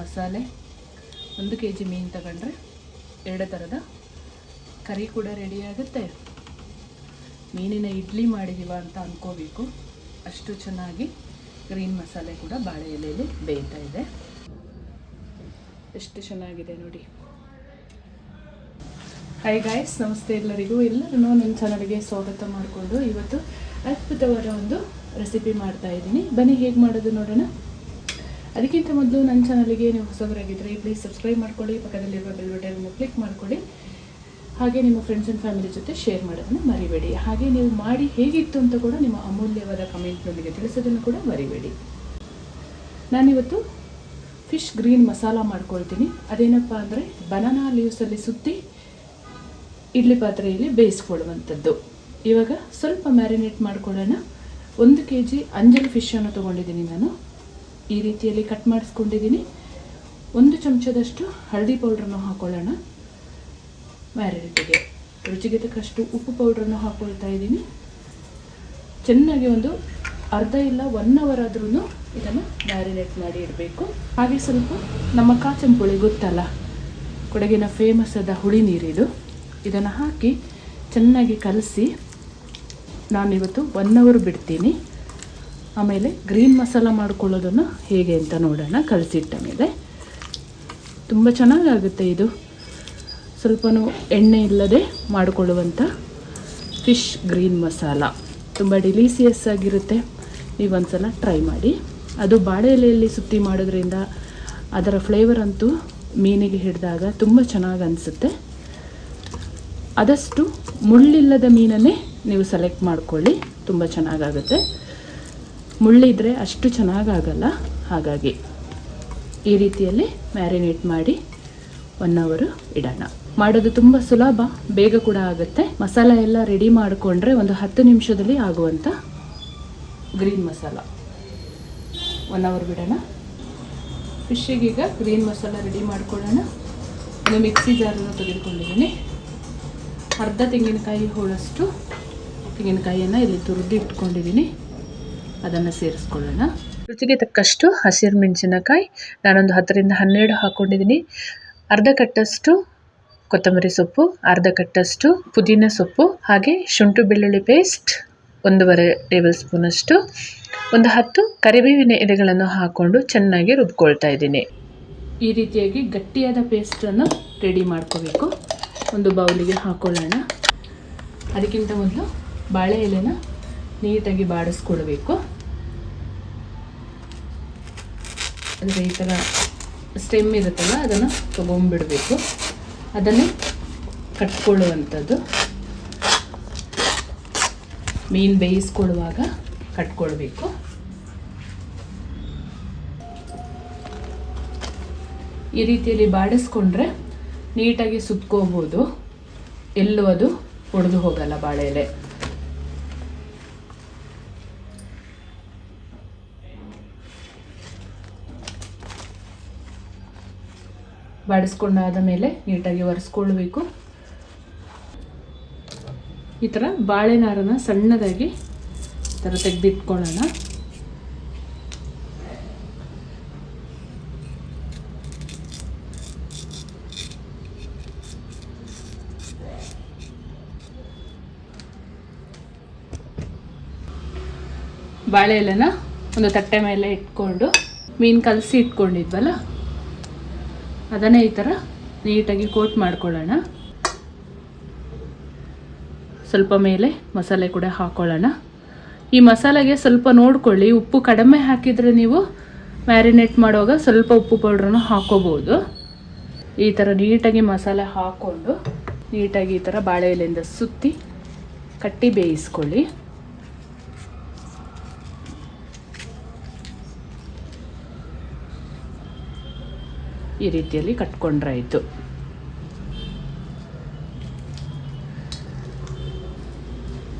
ಮಸಾಲೆ, 1 kg ಮೀನು ತಗೊಂಡ್ರೆ 2 ಥರದ ಕರಿ ಕೂಡ ರೆಡಿ ಆಗುತ್ತೆ. ಮೀನಿನ ಇಡ್ಲಿ ಮಾಡಿದೀವ ಅಂತ ಅಂದ್ಕೋಬೇಕು, ಅಷ್ಟು ಚೆನ್ನಾಗಿ ಗ್ರೀನ್ ಮಸಾಲೆ ಕೂಡ ಬಾಳೆ ಎಲೆಯಲ್ಲಿ ಬೇಯ್ತಾ ಇದೆ. ಎಷ್ಟು ಚೆನ್ನಾಗಿದೆ ನೋಡಿ. ಹಾಯ್ ಗಾಯ್ಸ್, ನಮಸ್ತೆ ಎಲ್ಲರಿಗೂ. ಎಲ್ಲರೂ ನನ್ನ ಚಾನಲ್ಗೆ ಸ್ವಾಗತ ಮಾಡಿಕೊಂಡು ಇವತ್ತು ಅದ್ಭುತವಾದ ಒಂದು ರೆಸಿಪಿ ಮಾಡ್ತಾ ಇದ್ದೀನಿ. ಬನ್ನಿ ಹೇಗೆ ಮಾಡೋದು ನೋಡೋಣ. ಅದಕ್ಕಿಂತ ಮೊದಲು ನನ್ನ ಚಾನಲ್ಗೆ ನೀವು ಹೊಸಬರಾಗಿದ್ದರೆ ಪ್ಲೀಸ್ ಸಬ್ಸ್ಕ್ರೈಬ್ ಮಾಡ್ಕೊಳ್ಳಿ, ಪಕ್ಕದಲ್ಲಿರುವ ಬೆಲ್ ಬಟನ್ ಕ್ಲಿಕ್ ಮಾಡ್ಕೊಳ್ಳಿ, ಹಾಗೆ ನಿಮ್ಮ ಫ್ರೆಂಡ್ಸ್ ಆ್ಯಂಡ್ ಫ್ಯಾಮಿಲಿ ಜೊತೆ ಶೇರ್ ಮಾಡೋದನ್ನು ಮರಿಬೇಡಿ. ಹಾಗೆ ನೀವು ಮಾಡಿ ಹೇಗಿತ್ತು ಅಂತ ಕೂಡ ನಿಮ್ಮ ಅಮೂಲ್ಯವಾದ ಕಮೆಂಟ್ನೊಂದಿಗೆ ತಿಳಿಸೋದನ್ನು ಕೂಡ ಮರಿಬೇಡಿ. ನಾನಿವತ್ತು ಫಿಶ್ ಗ್ರೀನ್ ಮಸಾಲ ಮಾಡ್ಕೊಳ್ತೀನಿ. ಅದೇನಪ್ಪ ಅಂದರೆ ಬನಾನಾ ಲೀವ್ಸಲ್ಲಿ ಸುತ್ತಿ ಇಡ್ಲಿ ಪಾತ್ರೆಯಲ್ಲಿ ಬೇಯಿಸ್ಕೊಳ್ಳುವಂಥದ್ದು. ಇವಾಗ ಸ್ವಲ್ಪ ಮ್ಯಾರಿನೇಟ್ ಮಾಡ್ಕೊಳ್ಳೋಣ. 1 kg ಅಂಜಲ್ ಫಿಶನ್ನು ತೊಗೊಂಡಿದ್ದೀನಿ ನಾನು. ಈ ರೀತಿಯಲ್ಲಿ ಕಟ್ ಮಾಡಿಸ್ಕೊಂಡಿದ್ದೀನಿ. 1 ಚಮಚದಷ್ಟು ಹಳದಿ ಪೌಡ್ರನ್ನು ಹಾಕೊಳ್ಳೋಣ. ಮ್ಯಾರಿನೇಟಿಗೆ ರುಚಿಗೆ ತಕ್ಕಷ್ಟು ಉಪ್ಪು ಪೌಡ್ರನ್ನು ಹಾಕ್ಕೊಳ್ತಾ ಇದ್ದೀನಿ. ಚೆನ್ನಾಗಿ ಒಂದು ಅರ್ಧ ಇಲ್ಲ 1 ಅವರ್ ಆದ್ರೂ ಇದನ್ನು ಮ್ಯಾರಿನೇಟ್ ಮಾಡಿ ಇಡಬೇಕು. ಹಾಗೆ ಸ್ವಲ್ಪ ನಮ್ಮ ಕಾಚಂಪುಳಿ ಗೊತ್ತಲ್ಲ, ಕೊಡಗಿನ ಫೇಮಸ್ ಆದ ಹುಳಿ ನೀರಿದು, ಇದನ್ನು ಹಾಕಿ ಚೆನ್ನಾಗಿ ಕಲಸಿ ನಾನಿವತ್ತು 1 ಅವರ್ ಬಿಡ್ತೀನಿ. ಆಮೇಲೆ ಗ್ರೀನ್ ಮಸಾಲ ಮಾಡ್ಕೊಳ್ಳೋದನ್ನು ಹೇಗೆ ಅಂತ ನೋಡೋಣ. ಕಲಸಿಟ್ಟ ಮೇಲೆ ತುಂಬ ಚೆನ್ನಾಗಾಗುತ್ತೆ ಇದು. ಸ್ವಲ್ಪನೂ ಎಣ್ಣೆ ಇಲ್ಲದೆ ಮಾಡಿಕೊಳ್ಳುವಂಥ ಫಿಶ್ ಗ್ರೀನ್ ಮಸಾಲ ತುಂಬ ಡಿಲೀಸಿಯಸ್ ಆಗಿರುತ್ತೆ. ನೀವೊಂದು ಸಲ ಟ್ರೈ ಮಾಡಿ. ಅದು ಬಾಳೆ ಎಲೆಯಲ್ಲಿ ಸುತ್ತಿ ಮಾಡೋದ್ರಿಂದ ಅದರ ಫ್ಲೇವರ್ ಅಂತೂ ಮೀನಿಗೆ ಹಿಡಿದಾಗ ತುಂಬ ಚೆನ್ನಾಗಿ ಅನಿಸುತ್ತೆ. ಆದಷ್ಟು ಮುಳ್ಳಿಲ್ಲದ ಮೀನನ್ನೇ ನೀವು ಸೆಲೆಕ್ಟ್ ಮಾಡ್ಕೊಳ್ಳಿ, ತುಂಬ ಚೆನ್ನಾಗಾಗುತ್ತೆ. ಮುಳ್ಳಿದ್ರೆ ಅಷ್ಟು ಚೆನ್ನಾಗಾಗಲ್ಲ. ಹಾಗಾಗಿ ಈ ರೀತಿಯಲ್ಲಿ ಮ್ಯಾರಿನೇಟ್ ಮಾಡಿ 1 ಅವರ್ ಇಡೋಣ. ಮಾಡೋದು ತುಂಬ ಸುಲಭ, ಬೇಗ ಕೂಡ ಆಗುತ್ತೆ. ಮಸಾಲ ಎಲ್ಲ ರೆಡಿ ಮಾಡಿಕೊಂಡ್ರೆ ಒಂದು 10 ನಿಮಿಷದಲ್ಲಿ ಆಗುವಂಥ ಗ್ರೀನ್ ಮಸಾಲ. 1 ಅವರ್ ಬಿಡೋಣ. ಫಿಶ್ಶಿಗೀಗ ಗ್ರೀನ್ ಮಸಾಲ ರೆಡಿ ಮಾಡ್ಕೊಳ್ಳೋಣ. ಒಂದು ಮಿಕ್ಸಿ ಜಾರನ್ನು ತೆಗೆದುಕೊಂಡಿದ್ದೀನಿ. ಅರ್ಧ ತೆಂಗಿನಕಾಯಿ ಹೋಳಷ್ಟು ತೆಂಗಿನಕಾಯಿಯನ್ನು ಇಲ್ಲಿ ತುರಿದು ಇಟ್ಕೊಂಡಿದ್ದೀನಿ. ಅದನ್ನು ಸೇರಿಸ್ಕೊಳ್ಳೋಣ. ರುಚಿಗೆ ತಕ್ಕಷ್ಟು ಹಸಿರು ಮೆಣಸಿನಕಾಯಿ ನಾನೊಂದು 10 ರಿಂದ 12 ಹಾಕ್ಕೊಂಡಿದ್ದೀನಿ. ಅರ್ಧ ಕಟ್ಟಷ್ಟು ಕೊತ್ತಂಬರಿ ಸೊಪ್ಪು, ಅರ್ಧ ಕಟ್ಟಷ್ಟು ಪುದೀನ ಸೊಪ್ಪು, ಹಾಗೆ ಶುಂಠಿ ಬೆಳ್ಳುಳ್ಳಿ ಪೇಸ್ಟ್ 1.5 ಟೇಬಲ್ ಸ್ಪೂನಷ್ಟು, ಒಂದು 10 ಕರಿಬೇವಿನ ಎಲೆಗಳನ್ನು ಹಾಕ್ಕೊಂಡು ಚೆನ್ನಾಗಿ ರುಬ್ಕೊಳ್ತಾ ಇದ್ದೀನಿ. ಈ ರೀತಿಯಾಗಿ ಗಟ್ಟಿಯಾದ ಪೇಸ್ಟನ್ನು ರೆಡಿ ಮಾಡ್ಕೋಬೇಕು. ಒಂದು ಬೌಲಿಗೆ ಹಾಕೊಳ್ಳೋಣ. ಅದಕ್ಕಿಂತ ಮೊದಲು ಬಾಳೆ ಎಲೆನ ನೀಟಾಗಿ ಬಾಡಿಸ್ಕೊಳ್ಬೇಕು. ಅಂದರೆ ಈ ಥರ ಸ್ಟೆಮ್ ಇರುತ್ತಲ್ಲ, ಅದನ್ನು ತೊಗೊಂಡ್ಬಿಡಬೇಕು. ಅದನ್ನೇ ಕಟ್ಕೊಳ್ಳುವಂಥದ್ದು. ಮೀನು ಬೇಯಿಸ್ಕೊಳ್ಳುವಾಗ ಕಟ್ಕೊಳ್ಬೇಕು. ಈ ರೀತಿಯಲ್ಲಿ ಬಾಡಿಸ್ಕೊಂಡ್ರೆ ನೀಟಾಗಿ ಸುತ್ಕೋಬೋದು, ಎಲ್ಲೂ ಅದು ಒಡೆದು ಹೋಗಲ್ಲ ಬಾಳೆ ಎಲೆ. ಬಾಡಿಸ್ಕೊಂಡಾದ ಮೇಲೆ ನೀಟಾಗಿ ಒರೆಸ್ಕೊಳ್ಬೇಕು. ಈ ಥರ ಬಾಳೆನಾರನ್ನು ಸಣ್ಣದಾಗಿ ಈ ಥರ ತೆಗೆದಿಟ್ಕೊಳ್ಳೋಣ. ಬಾಳೆ ಎಲೆನ ಒಂದು ತಟ್ಟೆ ಮೇಲೆ ಇಟ್ಕೊಂಡು ಮೀನು ಕಲಸಿ ಇಟ್ಕೊಂಡಿದ್ವಲ್ಲ ಅದನ್ನೇ ಈ ಥರ ನೀಟಾಗಿ ಕೋಟ್ ಮಾಡ್ಕೊಳ್ಳೋಣ. ಸ್ವಲ್ಪ ಮೇಲೆ ಮಸಾಲೆ ಕೂಡ ಹಾಕ್ಕೊಳ್ಳೋಣ. ಈ ಮಸಾಲೆಗೆ ಸ್ವಲ್ಪ ನೋಡ್ಕೊಳ್ಳಿ, ಉಪ್ಪು ಕಡಿಮೆ ಹಾಕಿದರೆ ನೀವು ಮ್ಯಾರಿನೇಟ್ ಮಾಡುವಾಗ ಸ್ವಲ್ಪ ಉಪ್ಪು ಪೌಡ್ರನ್ನು ಹಾಕ್ಕೋಬೋದು. ಈ ಥರ ನೀಟಾಗಿ ಮಸಾಲೆ ಹಾಕ್ಕೊಂಡು ನೀಟಾಗಿ ಈ ಥರ ಬಾಳೆ ಎಲೆಯಿಂದ ಸುತ್ತಿ ಕಟ್ಟಿ ಬೇಯಿಸ್ಕೊಳ್ಳಿ. ಈ ರೀತಿಯಲ್ಲಿ ಕಟ್ಕೊಂಡ್ರಾಯಿತು.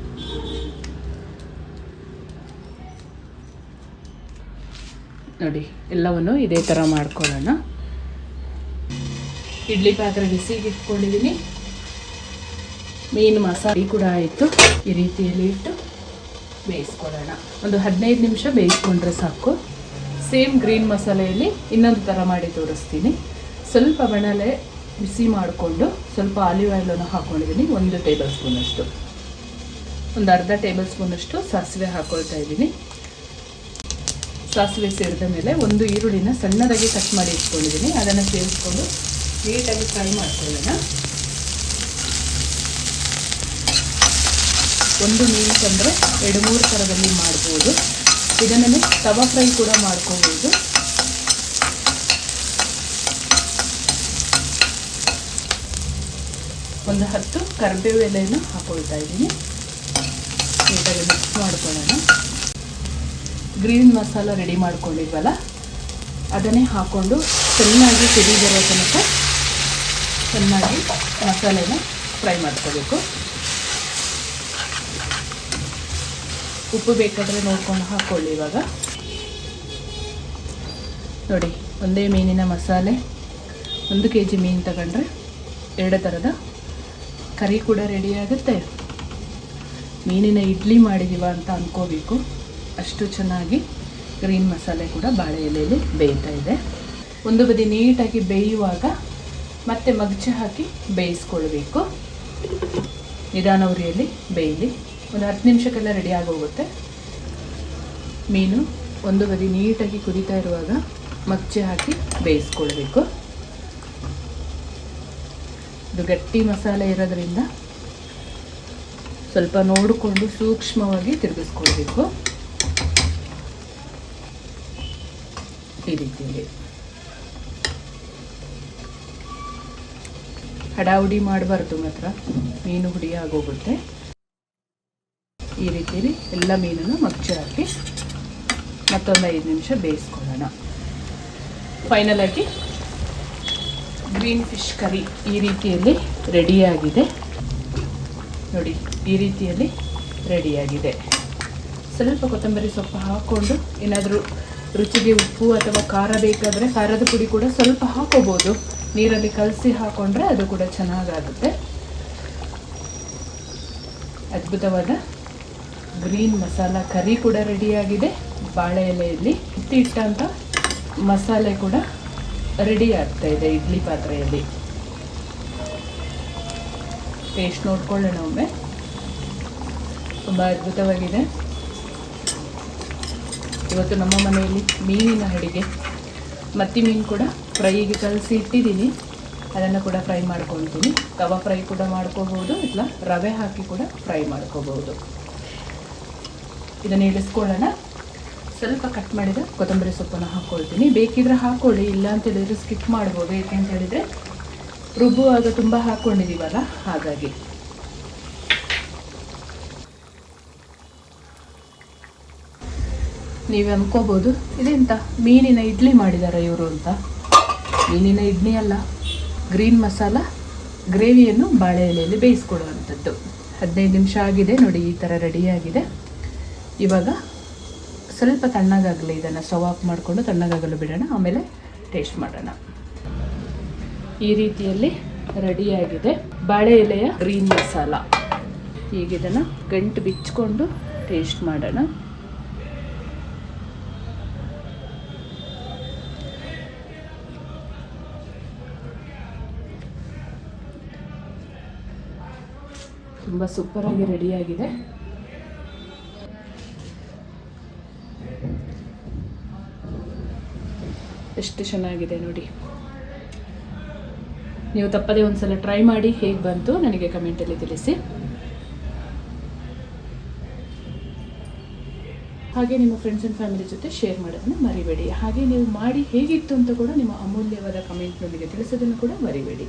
ನೋಡಿ, ಎಲ್ಲವನ್ನು ಇದೇ ಥರ ಮಾಡ್ಕೊಳ್ಳೋಣ. ಇಡ್ಲಿ ಪಾತ್ರೆ ಬಿಸಿಗೆ ಇಟ್ಕೊಂಡಿದ್ದೀನಿ. ಮೀನು ಮಸಾಲೆ ಕೂಡ ಆಯಿತು. ಈ ರೀತಿಯಲ್ಲಿ ಇಟ್ಟು ಬೇಯಿಸ್ಕೊಳ್ಳೋಣ. ಒಂದು 15 ನಿಮಿಷ ಬೇಯಿಸ್ಕೊಂಡ್ರೆ ಸಾಕು. ಸೇಮ್ ಗ್ರೀನ್ ಮಸಾಲೆಯಲ್ಲಿ ಇನ್ನೊಂದು ಥರ ಮಾಡಿ ತೋರಿಸ್ತೀನಿ. ಸ್ವಲ್ಪ ಬಾಣಲೆ ಬಿಸಿ ಮಾಡಿಕೊಂಡು ಸ್ವಲ್ಪ ಆಲಿವ್ ಆಯಿಲನ್ನು ಹಾಕ್ಕೊಂಡಿದ್ದೀನಿ. 1 ಟೇಬಲ್ ಸ್ಪೂನಷ್ಟು, ಒಂದು ಅರ್ಧ ಟೇಬಲ್ ಸ್ಪೂನಷ್ಟು ಸಾಸಿವೆ ಹಾಕ್ಕೊಳ್ತಾ ಇದ್ದೀನಿ. ಸಾಸಿವೆ ಸೇರಿದ ಮೇಲೆ 1 ಈರುಳ್ಳಿನ ಸಣ್ಣದಾಗಿ ಕಟ್ ಮಾಡಿ ಇಟ್ಕೊಂಡಿದ್ದೀನಿ. ಅದನ್ನು ಸೇರಿಸ್ಕೊಂಡು ನೀಟಾಗಿ ಫ್ರೈ ಮಾಡ್ಕೊಳ್ಳೋಣ. ಒಂದು ಮೀನು ತಂದರೆ 2-3 ಥರದಲ್ಲಿ ಮಾಡ್ಬೋದು. ಇದನ್ನೇ ತವಾ ಫ್ರೈ ಕೂಡ ಮಾಡ್ಕೋಬೋದು. ಒಂದು 10 ಕರಿಬೇವು ಎಲೆಯನ್ನು ಹಾಕೊಳ್ತಾ ಇದ್ದೀನಿ. ನೀಟಾಗಿ ಮಿಕ್ಸ್ ಮಾಡ್ಕೊಳ್ಳೋಣ. ಗ್ರೀನ್ ಮಸಾಲ ರೆಡಿ ಮಾಡ್ಕೊಂಡಿದ್ವಲ್ಲ ಅದನ್ನೇ ಹಾಕ್ಕೊಂಡು ಚೆನ್ನಾಗಿ ಕುದಿ ಬರೋ ತನಕ ಚೆನ್ನಾಗಿ ಮಸಾಲೆನ ಫ್ರೈ ಮಾಡ್ಕೋಬೇಕು. ಉಪ್ಪು ಬೇಕಾದರೆ ನೋಡ್ಕೊಂಡು ಹಾಕ್ಕೊಳ್ಳಿ. ಇವಾಗ ನೋಡಿ, ಒಂದೇ ಮೀನಿನ ಮಸಾಲೆ 1 kg ಮೀನು ತಗೊಂಡ್ರೆ 2 ಥರದ ಕರಿ ಕೂಡ ರೆಡಿ ಆಗುತ್ತೆ. ಮೀನಿನ ಇಡ್ಲಿ ಮಾಡಿದೀವ ಅಂತ ಅಂದ್ಕೋಬೇಕು, ಅಷ್ಟು ಚೆನ್ನಾಗಿ ಗ್ರೀನ್ ಮಸಾಲೆ ಕೂಡ ಬಾಳೆ ಎಲೆಯಲ್ಲಿ ಬೇಯ್ತಾ ಇದೆ. ಒಂದು ಬದಿ ನೀಟಾಗಿ ಬೇಯುವಾಗ ಮತ್ತೆ ಮಗ್ಚೆ ಹಾಕಿ ಬೇಯಿಸ್ಕೊಳ್ಬೇಕು. ನಿಧಾನ ಉರಿಯಲ್ಲಿ ಬೇಯಲಿ. ಒಂದು 10 ನಿಮಿಷಕ್ಕೆಲ್ಲ ರೆಡಿ ಆಗೋಗುತ್ತೆ. ಮೀನು ಒಂದು ಬದಿ ನೀಟಾಗಿ ಕುದೀತಾ ಇರುವಾಗ ಮಗ್ಚೆ ಹಾಕಿ ಬೇಯಿಸ್ಕೊಳ್ಬೇಕು. ಇದು ಗಟ್ಟಿ ಮಸಾಲೆ ಇರೋದ್ರಿಂದ ಸ್ವಲ್ಪ ನೋಡಿಕೊಂಡು ಸೂಕ್ಷ್ಮವಾಗಿ ತಿರುಗಿಸ್ಕೊಳ್ಬೇಕು. ಈ ರೀತಿಯಲ್ಲಿ ಹಡಾವುಡಿ ಮಾಡಬಾರ್ದು, ಮಾತ್ರ ಮೀನು ಹುಡಿ ಆಗೋಗುತ್ತೆ. ಈ ರೀತಿಯಲ್ಲಿ ಎಲ್ಲ ಮೀನನ್ನು ಮಗ್ಚೆ ಹಾಕಿ ಮತ್ತೊಂದು 5 ನಿಮಿಷ ಬೇಯಿಸ್ಕೊಳ್ಳೋಣ. ಫೈನಲ್ ಆಗಿ ಗ್ರೀನ್ ಫಿಶ್ ಕರಿ ಈ ರೀತಿಯಲ್ಲಿ ರೆಡಿಯಾಗಿದೆ ನೋಡಿ. ಈ ರೀತಿಯಲ್ಲಿ ರೆಡಿಯಾಗಿದೆ. ಸ್ವಲ್ಪ ಕೊತ್ತಂಬರಿ ಸೊಪ್ಪು ಹಾಕ್ಕೊಂಡು ಏನಾದರೂ ರುಚಿಗೆ ಉಪ್ಪು ಅಥವಾ ಖಾರ ಬೇಕಾದರೆ ಖಾರದ ಪುಡಿ ಕೂಡ ಸ್ವಲ್ಪ ಹಾಕೋಬೋದು. ನೀರಲ್ಲಿ ಕಲಸಿ ಹಾಕ್ಕೊಂಡ್ರೆ ಅದು ಕೂಡ ಚೆನ್ನಾಗಾಗುತ್ತೆ. ಅದ್ಭುತವಾದ ಗ್ರೀನ್ ಮಸಾಲ ಕರಿ ಕೂಡ ರೆಡಿಯಾಗಿದೆ. ಬಾಳೆ ಎಲೆಯಲ್ಲಿ ಇಟ್ಟಂಥ ಮಸಾಲೆ ಕೂಡ ರೆಡಿ ಆಗ್ತಾ ಇದೆ ಇಡ್ಲಿ ಪಾತ್ರೆಯಲ್ಲಿ. ಟೇಸ್ಟ್ ನೋಡ್ಕೊಳ್ಳೋಣ ಒಮ್ಮೆ. ತುಂಬ ಅದ್ಭುತವಾಗಿದೆ. ಇವತ್ತು ನಮ್ಮ ಮನೆಯಲ್ಲಿ ಮೀನಿನ ಅಡುಗೆ. ಮತ್ತಿ ಮೀನು ಕೂಡ ಫ್ರೈಗೆ ಕಲಸಿ ಇಟ್ಟಿದ್ದೀನಿ, ಅದನ್ನು ಕೂಡ ಫ್ರೈ ಮಾಡ್ಕೊಳ್ತೀನಿ. ತವಾ ಫ್ರೈ ಕೂಡ ಮಾಡ್ಕೋಬೋದು, ಇಲ್ಲ ರವೆ ಹಾಕಿ ಕೂಡ ಫ್ರೈ ಮಾಡ್ಕೋಬೋದು. ಇದನ್ನು ಇಳಿಸ್ಕೊಳ್ಳೋಣ. ಸ್ವಲ್ಪ ಕಟ್ ಮಾಡಿದ ಕೊತ್ತಂಬರಿ ಸೊಪ್ಪನ್ನು ಹಾಕ್ಕೊಳ್ತೀನಿ. ಬೇಕಿದ್ರೆ ಹಾಕ್ಕೊಳ್ಳಿ, ಇಲ್ಲ ಅಂತ ಹೇಳಿದರೆ ಸ್ಕಿಪ್ ಮಾಡ್ಬೋದು. ಯಾಕೆಂತ ಹೇಳಿದರೆ ರುಬ್ಬುವಾಗ ತುಂಬ ಹಾಕ್ಕೊಂಡಿದ್ದೀವಲ್ಲ, ಹಾಗಾಗಿ. ನೀವು ಅಂದ್ಕೋಬೋದು ಇದೆಂತ ಮೀನಿನ ಇಡ್ಲಿ ಮಾಡಿದ್ದಾರೆ ಇವರು ಅಂತ. ಮೀನಿನ ಇಡ್ಲಿ ಅಲ್ಲ, ಗ್ರೀನ್ ಮಸಾಲ ಗ್ರೇವಿಯನ್ನು ಬಾಳೆ ಎಲೆಯಲ್ಲಿ ಬೇಯಿಸ್ಕೊಡುವಂಥದ್ದು. 15 ನಿಮಿಷ ಆಗಿದೆ ನೋಡಿ, ಈ ಥರ ರೆಡಿಯಾಗಿದೆ. ಇವಾಗ ಸ್ವಲ್ಪ ತಣ್ಣಗಾಗಲಿ, ಇದನ್ನು ಸ್ಟವ್ ಆಫ್ ಮಾಡಿಕೊಂಡು ತಣ್ಣಗಾಗಲು ಬಿಡೋಣ, ಆಮೇಲೆ ಟೇಸ್ಟ್ ಮಾಡೋಣ. ಈ ರೀತಿಯಲ್ಲಿ ರೆಡಿಯಾಗಿದೆ ಬಾಳೆ ಎಲೆಯ ಗ್ರೀನ್ ಮಸಾಲ. ಈಗ ಇದನ್ನು ಗಂಟು ಬಿಚ್ಚಿಕೊಂಡು ಟೇಸ್ಟ್ ಮಾಡೋಣ. ತುಂಬ ಸೂಪರಾಗಿ ರೆಡಿಯಾಗಿದೆ. ಎಷ್ಟು ಚೆನ್ನಾಗಿದೆ ನೋಡಿ. ನೀವು ತಪ್ಪದೇ ಒಂದ್ಸಲ ಟ್ರೈ ಮಾಡಿ, ಹೇಗೆ ಬಂತು ನನಗೆ ಕಮೆಂಟಲ್ಲಿ ತಿಳಿಸಿ. ಹಾಗೆ ನಿಮ್ಮ ಫ್ರೆಂಡ್ಸ್ ಆ್ಯಂಡ್ ಫ್ಯಾಮಿಲಿ ಜೊತೆ ಶೇರ್ ಮಾಡೋದನ್ನು ಮರಿಬೇಡಿ. ಹಾಗೆ ನೀವು ಮಾಡಿ ಹೇಗಿತ್ತು ಅಂತ ಕೂಡ ನಿಮ್ಮ ಅಮೂಲ್ಯವಾದ ಕಮೆಂಟ್ನೊಂದಿಗೆ ತಿಳಿಸೋದನ್ನು ಕೂಡ ಮರಿಬೇಡಿ.